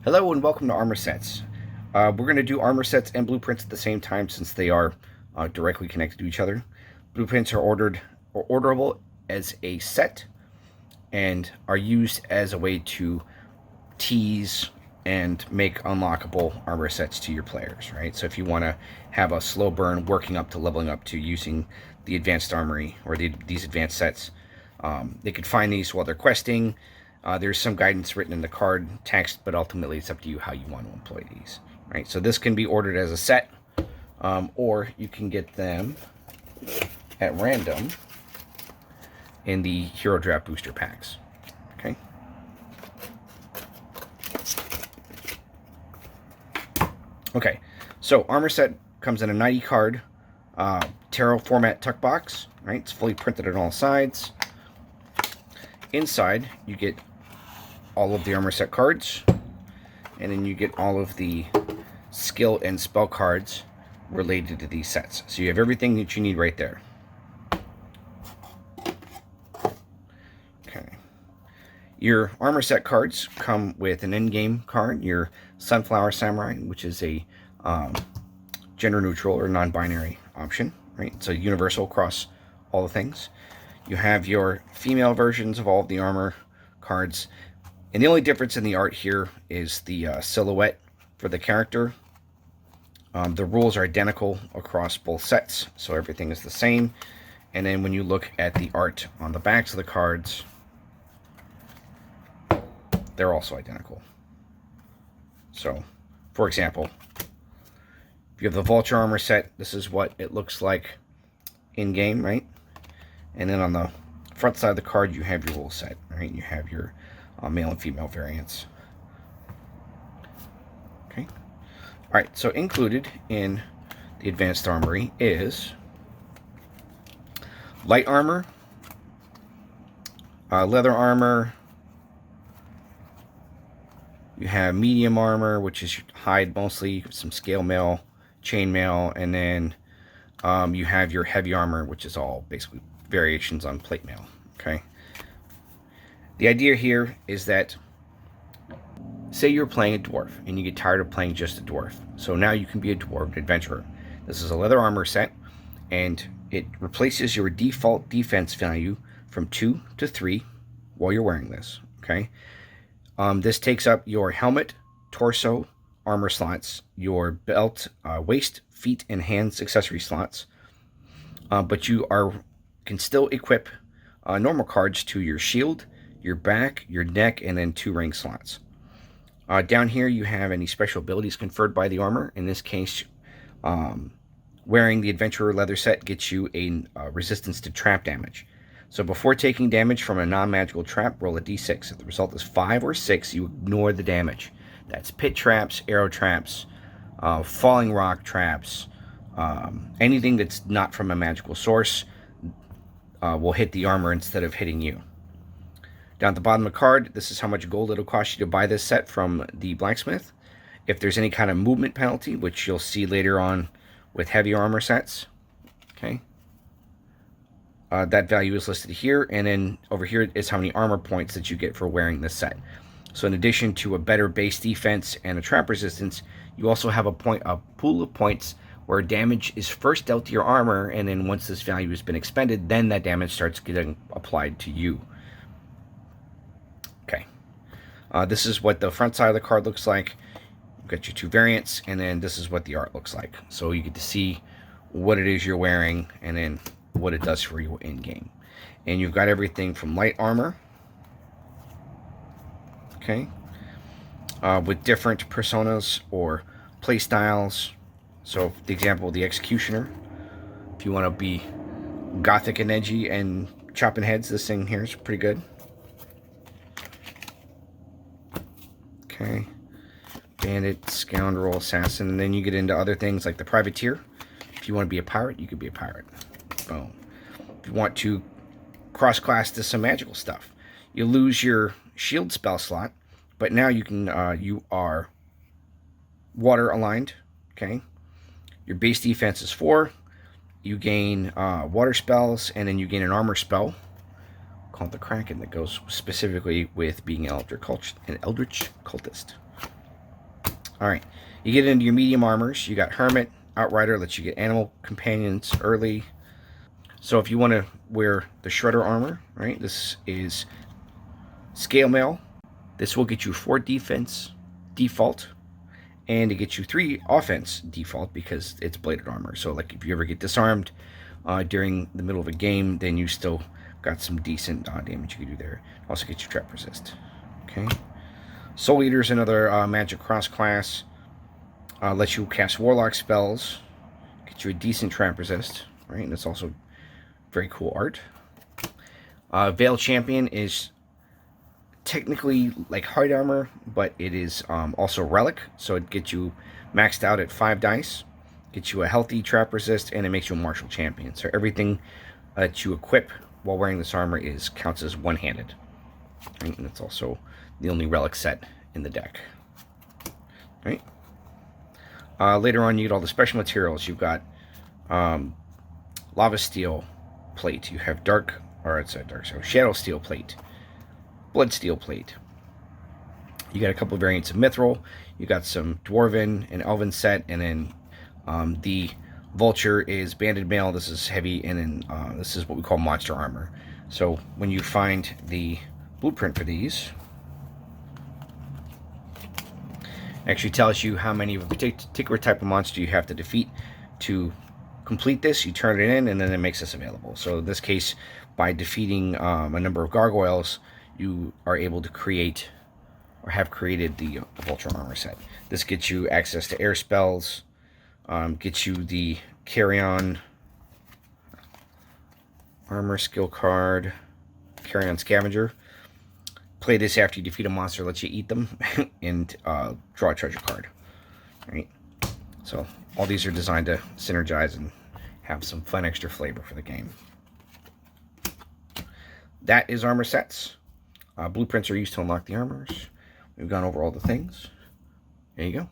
Hello and welcome to Armor Sets. We're going to do armor sets and blueprints at the same time since they are directly connected to each other. Blueprints are orderable as a set and are used as a way to tease and make unlockable armor sets to your players, right? So if you want to have a slow burn working up to leveling up to using the advanced armory or these advanced sets, they could find these while they're questing. There's some guidance written in the card text, but ultimately it's up to you how you want to employ these. Right? So this can be ordered as a set, or you can get them at random in the Hero Draft Booster Packs. Okay. Okay, so armor set comes in a 90 card tarot format tuck box. Right? It's fully printed on all sides. Inside, you get all of the armor set cards, and then you get all of the skill and spell cards related to these sets. So you have everything that you need right there. Okay. Your armor set cards come with an in-game card, your Sunflower Samurai, which is a gender neutral or non-binary option, right? It's a universal across all the things. You have your female versions of all of the armor cards. And the only difference in the art here is the silhouette for the character. The rules are identical across both sets, so everything is the same. And then when you look at the art on the backs of the cards, they're also identical. So, for example, if you have the Vulture armor set, this is what it looks like in-game, right? And then on the front side of the card, you have your rule set, right? You have your male and female variants. Okay. All right, so included in the advanced armory is light armor, leather armor. You have medium armor, which is hide mostly, some scale mail, chain mail, and then you have your heavy armor, which is all basically variations on plate mail. Okay. The idea here is that, say you're playing a dwarf and you get tired of playing just a dwarf. So now you can be a dwarven adventurer. This is a leather armor set, and it replaces your default defense value from 2 to 3 while you're wearing this. Okay. This takes up your helmet, torso, armor slots, your belt, waist, feet, and hands accessory slots. But you can still equip normal cards to your shield, your back, your neck, and then 2 ring slots. Down here you have any special abilities conferred by the armor. In this case, wearing the Adventurer leather set gets you a resistance to trap damage. So before taking damage from a non-magical trap, roll a d6. If the result is 5 or 6, you ignore the damage. That's pit traps, arrow traps, falling rock traps, anything that's not from a magical source will hit the armor instead of hitting you. Down at the bottom of the card, this is how much gold it'll cost you to buy this set from the blacksmith. If there's any kind of movement penalty, which you'll see later on with heavy armor sets, okay, that value is listed here. And then over here is how many armor points that you get for wearing this set. So in addition to a better base defense and a trap resistance, you also have a pool of points where damage is first dealt to your armor, and then once this value has been expended, then that damage starts getting applied to you. Okay. This is what the front side of the card looks like. You've got your 2 variants, and then this is what the art looks like. So you get to see what it is you're wearing, and then what it does for you in-game. And you've got everything from light armor, okay, with different personas or play styles. So, the example, the Executioner. If you want to be gothic and edgy and chopping heads, this thing here is pretty good. Okay. Bandit, Scoundrel, Assassin. And then you get into other things like the Privateer. If you want to be a pirate, you could be a pirate. Boom. If you want to cross-class to some magical stuff, you lose your shield spell slot, but now you can, you are water aligned. Okay. Your base defense is 4. You gain water spells, and then you gain an armor spell called the Kraken that goes specifically with being an Eldritch Cultist. Alright, you get into your medium armors. You got Hermit, Outrider, lets you get animal companions early. So if you want to wear the Shredder armor, right, this is Scale Mail. This will get you 4 defense default, and it gets you 3 offense default because it's bladed armor. So like if you ever get disarmed during the middle of a game, then you still got some decent damage you can do there. Also gets you trap resist. Okay. Soul Eater is another magic cross class. Lets you cast warlock spells. Gets you a decent trap resist. Right, and it's also very cool art. Veil Champion is technically like hard armor, but it is also relic, so it gets you maxed out at 5 dice, gets you a healthy trap resist, and it makes you a martial champion. So everything that you equip while wearing this armor counts as one-handed, right? And it's also the only relic set in the deck, right? Later on, you get all the special materials. You've got lava steel plate. You have shadow steel plate, blood steel plate. You got a couple of variants of mithril. You got some dwarven and elven set, and then the vulture is banded mail. This is heavy, and then this is what we call monster armor. So when you find the blueprint for these, it actually tells you how many of a particular type of monster you have to defeat to complete this. You turn it in, and then it makes this available. So in this case, by defeating a number of gargoyles, you are able to create or have created the vulture armor set. This gets you access to air spells, gets you the carry-on armor skill card, carry-on scavenger. Play this after you defeat a monster, lets you eat them, and draw a treasure card. Right? So all these are designed to synergize and have some fun extra flavor for the game. That is armor sets. Blueprints are used to unlock the armors. We've gone over all the things. There you go.